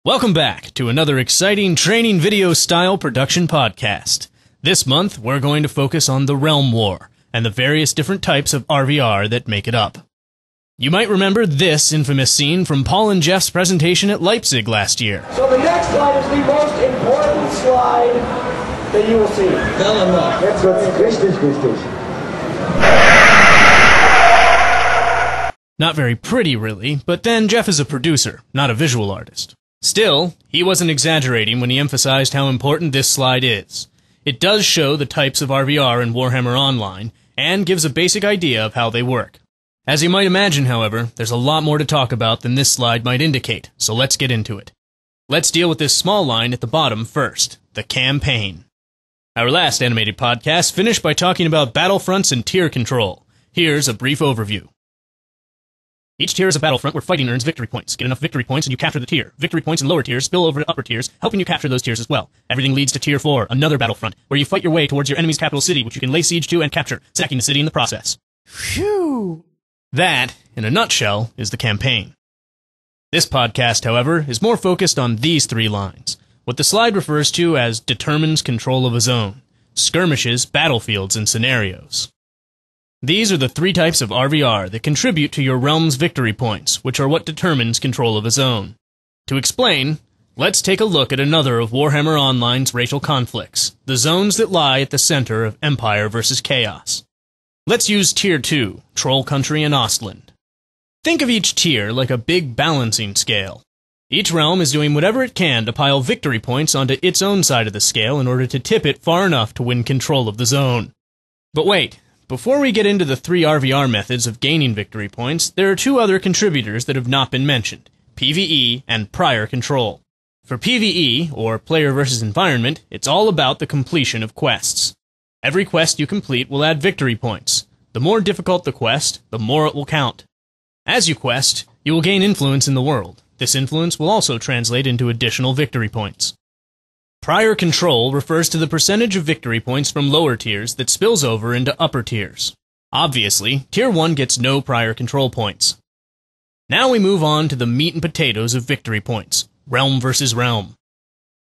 Welcome back to another exciting training video style production podcast. This month, we're going to focus on the Realm War and the various different types of RvR that make it up. You might remember this infamous scene from Paul and Jeff's presentation at Leipzig last year. So the next slide is the most important slide that you will see. Jetzt wird's richtig. Not very pretty, really, but then Jeff is a producer, not a visual artist. Still, he wasn't exaggerating when he emphasized how important this slide is. It does show the types of RvR in Warhammer Online, and gives a basic idea of how they work. As you might imagine, however, there's a lot more to talk about than this slide might indicate, so let's get into it. Let's deal with this small line at the bottom first, the campaign. Our last animated podcast finished by talking about Battlefronts and tier control. Here's a brief overview. Each tier is a battlefront where fighting earns victory points. Get enough victory points and you capture the tier. Victory points in lower tiers spill over to upper tiers, helping you capture those tiers as well. Everything leads to tier 4, another battlefront, where you fight your way towards your enemy's capital city, which you can lay siege to and capture, sacking the city in the process. Phew! That, in a nutshell, is the campaign. This podcast, however, is more focused on these three lines, what the slide refers to as determines control of a zone, skirmishes, battlefields, and scenarios. These are the three types of RvR that contribute to your realm's victory points, which are what determines control of a zone. To explain, let's take a look at another of Warhammer Online's racial conflicts, the zones that lie at the center of Empire versus Chaos. Let's use Tier 2, Troll Country and Ostland. Think of each tier like a big balancing scale. Each realm is doing whatever it can to pile victory points onto its own side of the scale in order to tip it far enough to win control of the zone. But wait. Before we get into the three RvR methods of gaining victory points, there are two other contributors that have not been mentioned, PvE and prior control. For PvE, or player versus environment, it's all about the completion of quests. Every quest you complete will add victory points. The more difficult the quest, the more it will count. As you quest, you will gain influence in the world. This influence will also translate into additional victory points. Prior control refers to the percentage of victory points from lower tiers that spills over into upper tiers. Obviously, Tier 1 gets no prior control points. Now we move on to the meat and potatoes of victory points, realm versus realm.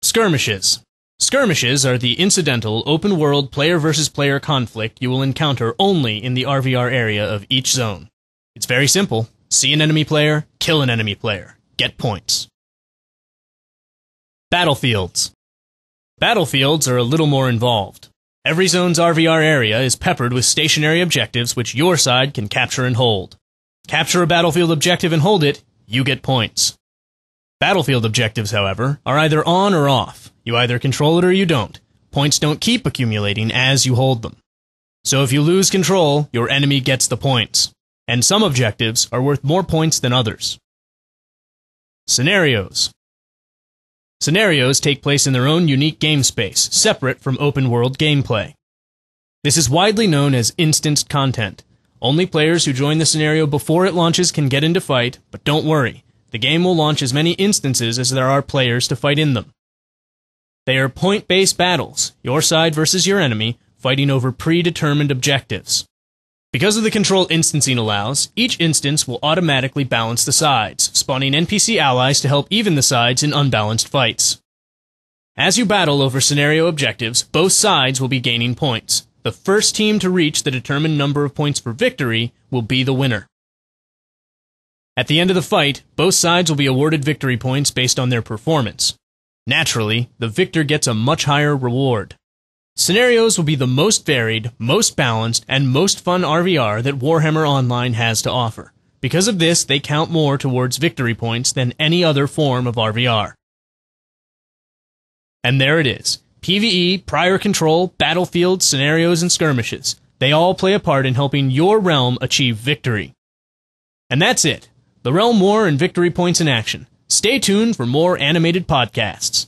Skirmishes. Skirmishes are the incidental, open-world player versus player conflict you will encounter only in the RvR area of each zone. It's very simple. See an enemy player, kill an enemy player. Get points. Battlefields. Battlefields are a little more involved. Every zone's RvR area is peppered with stationary objectives which your side can capture and hold. Capture a battlefield objective and hold it, you get points. Battlefield objectives, however, are either on or off. You either control it or you don't. Points don't keep accumulating as you hold them. So if you lose control, your enemy gets the points. And some objectives are worth more points than others. Scenarios. Scenarios take place in their own unique game space, separate from open-world gameplay. This is widely known as instanced content. Only players who join the scenario before it launches can get into fight, but don't worry, the game will launch as many instances as there are players to fight in them. They are point-based battles, your side versus your enemy, fighting over predetermined objectives. Because of the control instancing allows, each instance will automatically balance the sides, spawning NPC allies to help even the sides in unbalanced fights. As you battle over scenario objectives, both sides will be gaining points. The first team to reach the determined number of points for victory will be the winner. At the end of the fight, both sides will be awarded victory points based on their performance. Naturally, the victor gets a much higher reward. Scenarios will be the most varied, most balanced, and most fun RvR that Warhammer Online has to offer. Because of this, they count more towards victory points than any other form of RvR. And there it is. PvE, prior control, battlefields, scenarios, and skirmishes. They all play a part in helping your realm achieve victory. And that's it. The Realm War and victory points in action. Stay tuned for more animated podcasts.